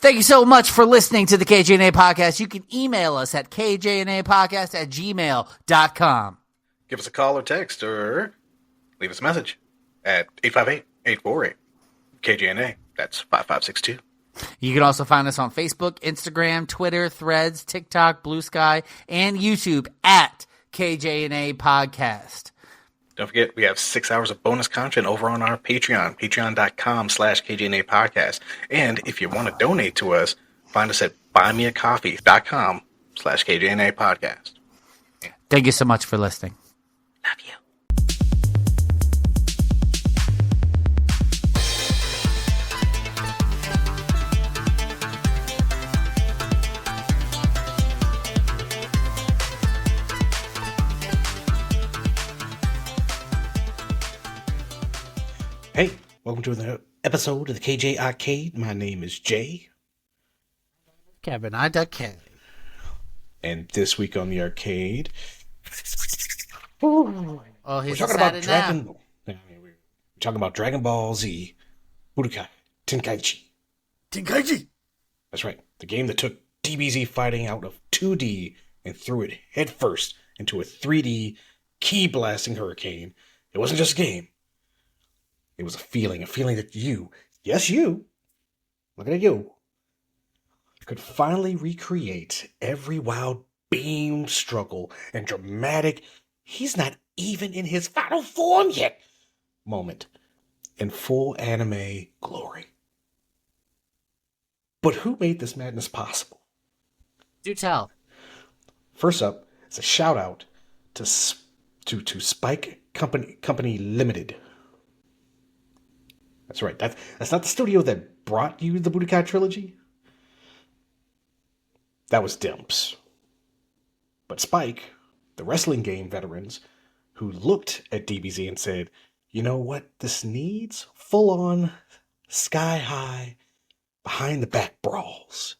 Thank you so much for listening to the KJNA podcast. You can email us at kjnapodcast@gmail.com. Give us a call or text or leave us a message at 858-848-KJNA. That's 5562. You can also find us on Facebook, Instagram, Twitter, Threads, TikTok, Blue Sky, and YouTube at KJNA Podcast. Don't forget, we have 6 hours of bonus content over on our Patreon, patreon.com/KJNA Podcast. And if you want to donate to us, find us at buymeacoffee.com/KJNA Podcast. Thank you so much for listening. Love you. Hey, welcome to another episode of the KJ Arcade. My name is Jay. Kevin, I duck Kelly. And this week on the arcade, Oh, we're he's talking about we're talking about Dragon Ball Z, Budokai, Tenkaichi. Tenkaichi. That's right, the game that took DBZ fighting out of 2D and threw it headfirst into a 3D key blasting hurricane. It wasn't just a game. It was a feeling that you, yes you, looking at you, could finally recreate every wild beam struggle and dramatic, he's not even in his final form yet, moment in full anime glory. But who made this madness possible? Do tell. First up, it's a shout out to Spike Company Limited. That's right. That's not the studio that brought you the Budokai trilogy. That was Dimps. But Spike, the wrestling game veterans, who looked at DBZ and said, you know what this needs? Full-on, sky-high, behind-the-back brawls.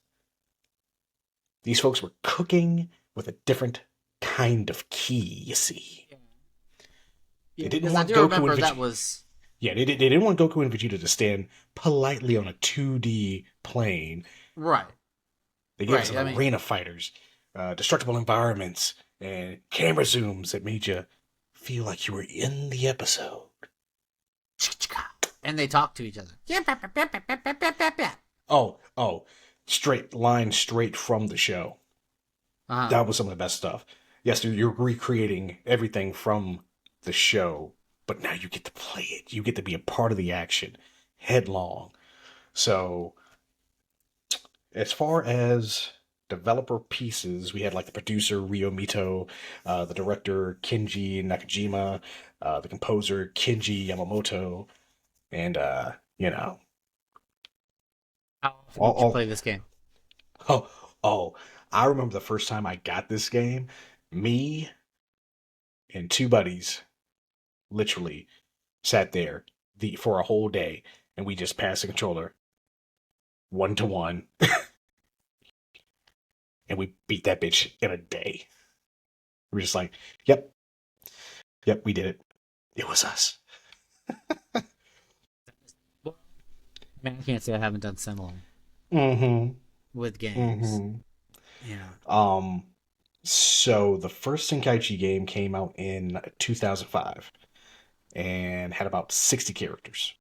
These folks were cooking with a different kind of key, you see. They didn't want Goku and Vegeta. Yeah, they didn't want Goku and Vegeta to stand politely on a 2D plane. Right. They gave us arena fighters, destructible environments, and camera zooms that made you feel like you were in the episode. And they talk to each other. Oh, straight from the show. Uh-huh. That was some of the best stuff. Yes, dude, you're recreating everything from the show. But now you get to play it. You get to be a part of the action, headlong. So, as far as developer pieces, we had like the producer Ryo Mito, the director Kenji Nakajima, the composer Kenji Yamamoto, and How often did you play this game? Oh, I remember the first time I got this game. Me and two buddies literally sat there for a whole day, and we just passed the controller 1-to-1, and we beat that bitch in a day. We were just like, yep, we did it. It was us. I mean, I can't say I haven't done similar with games. Yeah. So the first Tenkaichi game came out in 2005. And had about 60 characters.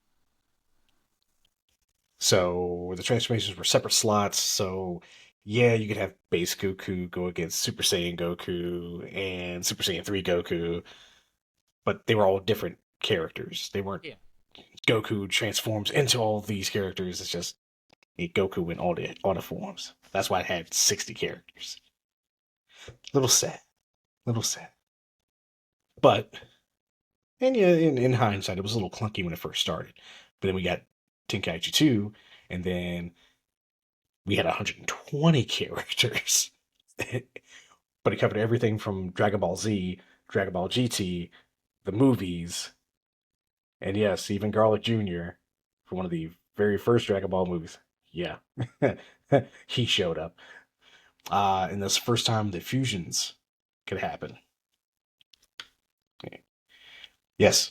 So the transformations were separate slots. So yeah, you could have base Goku go against Super Saiyan Goku and Super Saiyan 3 Goku, but they were all different characters. They weren't Goku transforms into all these characters. It's just Goku in all the forms. That's why it had 60 characters. Little sad. But and yeah, in hindsight, it was a little clunky when it first started. But then we got Tenkaichi 2, and then we had 120 characters. But it covered everything from Dragon Ball Z, Dragon Ball GT, the movies, and yes, even Garlic Jr. for one of the very first Dragon Ball movies. Yeah, he showed up. And this first time that fusions could happen. Okay. Yes.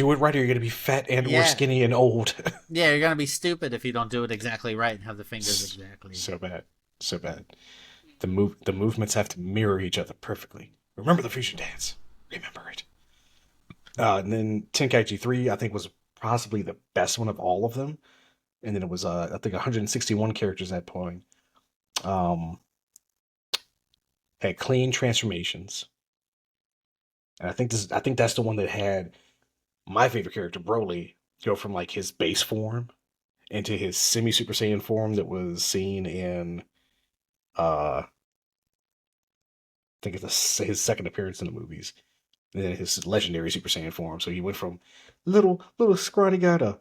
do it right, or you're gonna be fat and or Yeah. skinny and old. Yeah, you're gonna be stupid if you don't do it exactly right and have the fingers exactly. So bad, so bad. The movements have to mirror each other perfectly. Remember the fusion dance. Remember it. And then Tenkaichi 3, I think, was possibly the best one of all of them. And then it was, I think, 161 characters at that point. Had clean transformations. And I think that's the one that had my favorite character, Broly, go from like his base form into his semi Super Saiyan form that was seen in I think it's his second appearance in the movies. And then his legendary Super Saiyan form. So he went from little scrawny guy to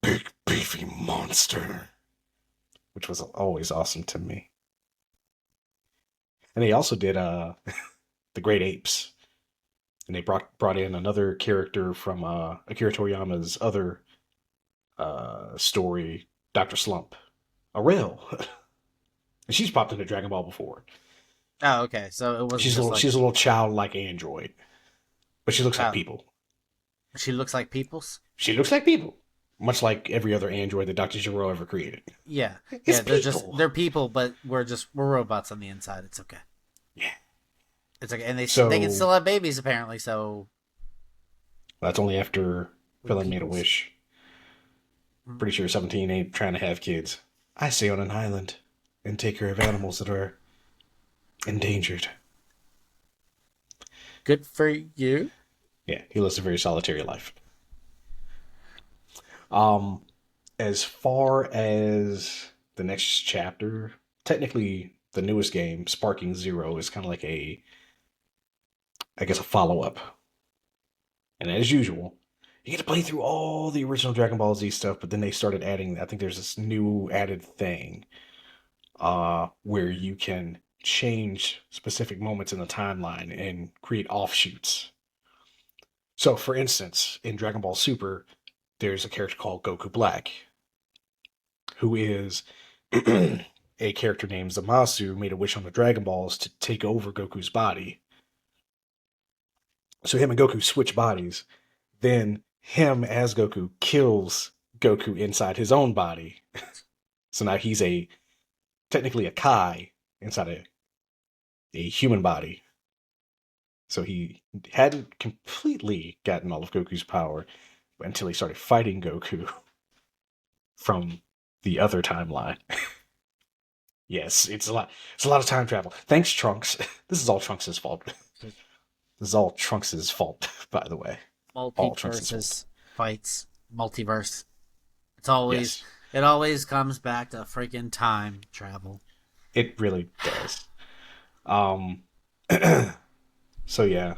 big beefy monster, which was always awesome to me. And they also did the Great Apes, and they brought in another character from Akira Toriyama's other story, Dr. Slump, a rail, and she's popped into Dragon Ball before. Oh, okay. So it was. She's a little childlike android, but she looks like people. She looks like peoples. She looks like people, much like every other android that Dr. Gero ever created. Yeah, It's they're people, but we're robots on the inside. It's okay. Yeah, it's okay, and they can still have babies apparently. So that's only after Villain made a wish. Pretty sure 17 ain't trying to have kids. I stay on an island and take care of animals that are endangered. Good for you. Yeah, he lives a very solitary life. As far as the next chapter, technically the newest game, Sparking Zero, is kind of like a follow-up. And as usual, you get to play through all the original Dragon Ball Z stuff, but then they started adding, I think there's this new added thing, where you can change specific moments in the timeline and create offshoots. So, for instance, in Dragon Ball Super, there's a character called Goku Black, who is a character named Zamasu, made a wish on the Dragon Balls to take over Goku's body. So him and Goku switch bodies. Then him as Goku kills Goku inside his own body. So now he's technically a Kai inside a human body. So he hadn't completely gotten all of Goku's power until he started fighting Goku from the other timeline. Yes, it's a lot of time travel. Thanks, Trunks. This is all Trunks' fault. This is all Trunks' fault, by the way. Multiverses, fights, multiverse. It always comes back to freaking time travel. It really does. So yeah,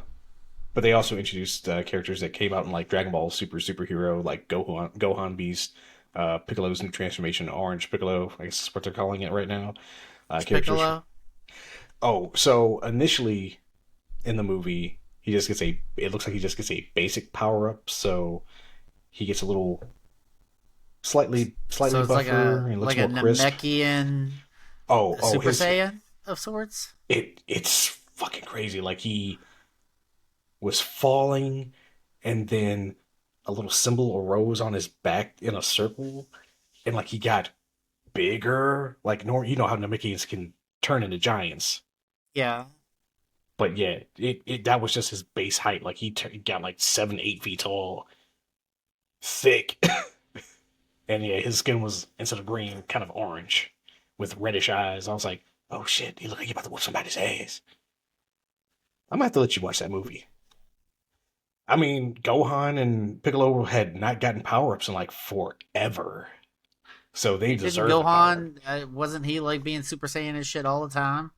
but they also introduced characters that came out in like Dragon Ball Superhero, like Gohan Beast, Piccolo's new transformation, Orange Piccolo, I guess that's what they're calling it right now. Piccolo? Oh, so initially in the movie, it looks like he just gets a basic power up, so he gets a little slightly so it's buffer and looks like more a crisp. Namekian Super Saiyan of sorts. It's fucking crazy. Like he was falling, and then a little symbol arose on his back in a circle, and like he got bigger. Like you know how Namekians can turn into giants. Yeah. But yeah, that was just his base height. Like he got like 7-8 feet tall, thick, and yeah, his skin was, instead of green, kind of orange with reddish eyes. I was like, oh shit, he look like he about to whoop somebody's ass. I'm gonna have to let you watch that movie. I mean, Gohan and Piccolo had not gotten power-ups in like forever. So they deserve Gohan, wasn't he like being Super Saiyan and shit all the time?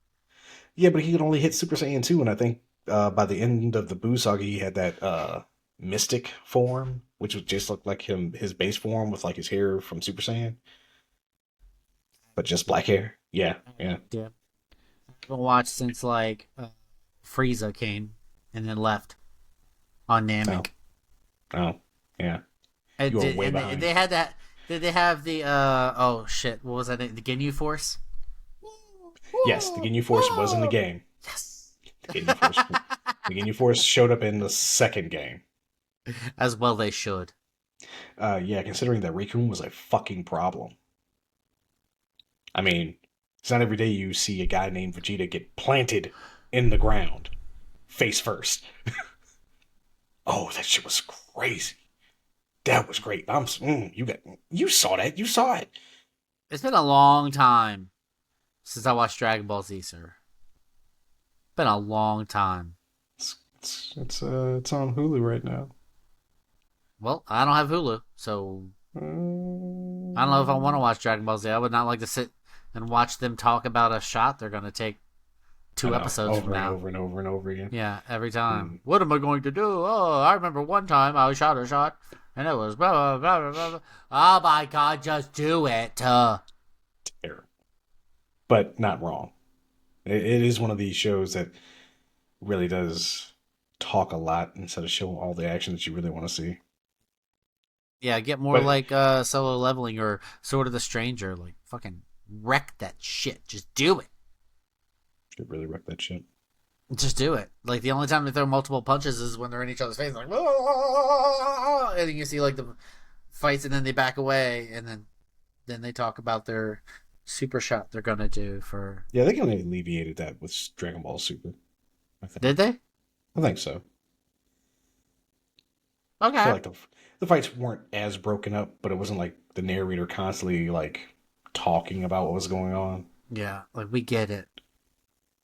Yeah, but he could only hit Super Saiyan 2, and I think by the end of the Buu Saga, he had that Mystic form, which would just look like his base form with like his hair from Super Saiyan. But just black hair. Yeah. I haven't watched since like Frieza came and then left on Namek. Oh, yeah. You were way behind. They had that. Did they have the oh shit, what was that? The Ginyu Force? Yes, the Ginyu Force was in the game. Yes. The Ginyu Force showed up in the second game. As well they should. Yeah, considering that Raccoon was a fucking problem. I mean, it's not every day you see a guy named Vegeta get planted in the ground, face first. Oh, that shit was crazy. That was great. You saw that. You saw it. It's been a long time since I watched Dragon Ball Z, sir. Been a long time. It's on Hulu right now. Well, I don't have Hulu, so I don't know if I want to watch Dragon Ball Z. I would not like to sit and watch them talk about a shot they're going to take 2 episodes from now. Over and over and over again. Yeah, every time. What am I going to do? Oh, I remember one time I shot a shot, and it was blah, blah, blah, blah, blah. Oh my God, just do it. Terrible. But not wrong. It is one of these shows that really does talk a lot instead of showing all the action that you really want to see. Yeah, get more like Solo Leveling or Sword of the Stranger. Like, fucking wreck that shit. Just do it. Should really wreck that shit. Just do it. Like, the only time they throw multiple punches is when they're in each other's face. Like, and then you see, like, the fights, and then they back away, and then they talk about their super shot they're going to do for... Yeah, they kind of alleviated that with Dragon Ball Super. I think. Did they? I think so. Okay. I feel like the fights weren't as broken up, but it wasn't like the narrator constantly like talking about what was going on. Yeah, like we get it.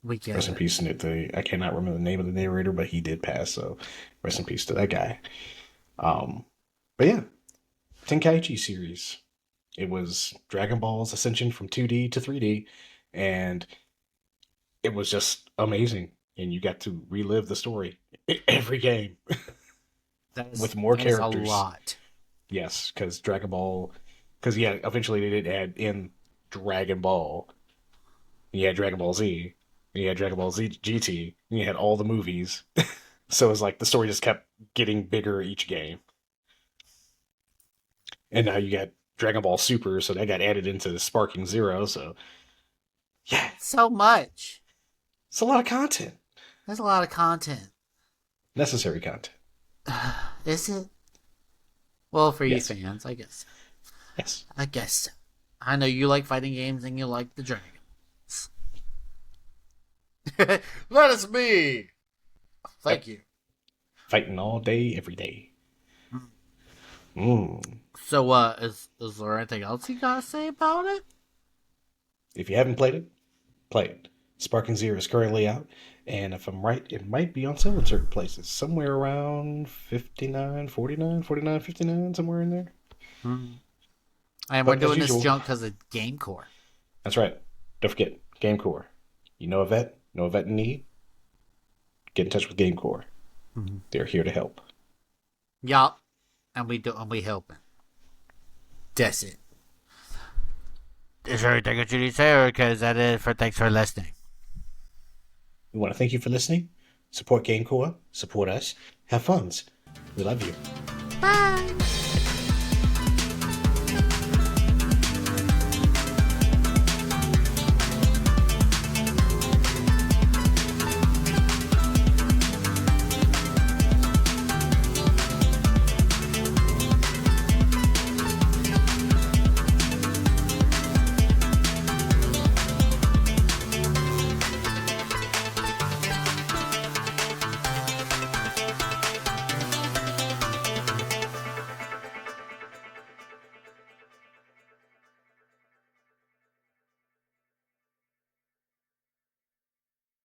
Rest in peace to I cannot remember the name of the narrator, but he did pass, so rest in peace to that guy. But yeah, Tenkaichi series. It was Dragon Ball's ascension from 2D to 3D, and it was just amazing. And you got to relive the story in every game. With more characters. A lot. Yes, because Dragon Ball... Because, yeah, eventually they did add in Dragon Ball. You had Dragon Ball Z. You had Dragon Ball Z GT. And you had all the movies. So it was like the story just kept getting bigger each game. And now you got Dragon Ball Super, so that got added into Sparking Zero, so... Yeah. So much. It's a lot of content. There's a lot of content. Necessary content. Is it? Well, for Yes. you fans, I guess. Yes. I guess. I know you like fighting games and you like the dragons. That is me. Thank you. Fighting all day, every day. So, is there anything else you gotta say about it? If you haven't played it, play it. Sparking Zero is currently out, and if I'm right, it might be on sale in certain places. Somewhere around $59, $49, $49, $59, somewhere in there. And we're doing this junk because of GameCore. That's right. Don't forget, GameCore. You know a vet in need? Get in touch with GameCore. They're here to help. Yup. And we helping. That's it. Is there anything that you need to say, or because that is for thanks for listening? We want to thank you for listening. Support GameCore. Support us. Have funs. We love you. Bye.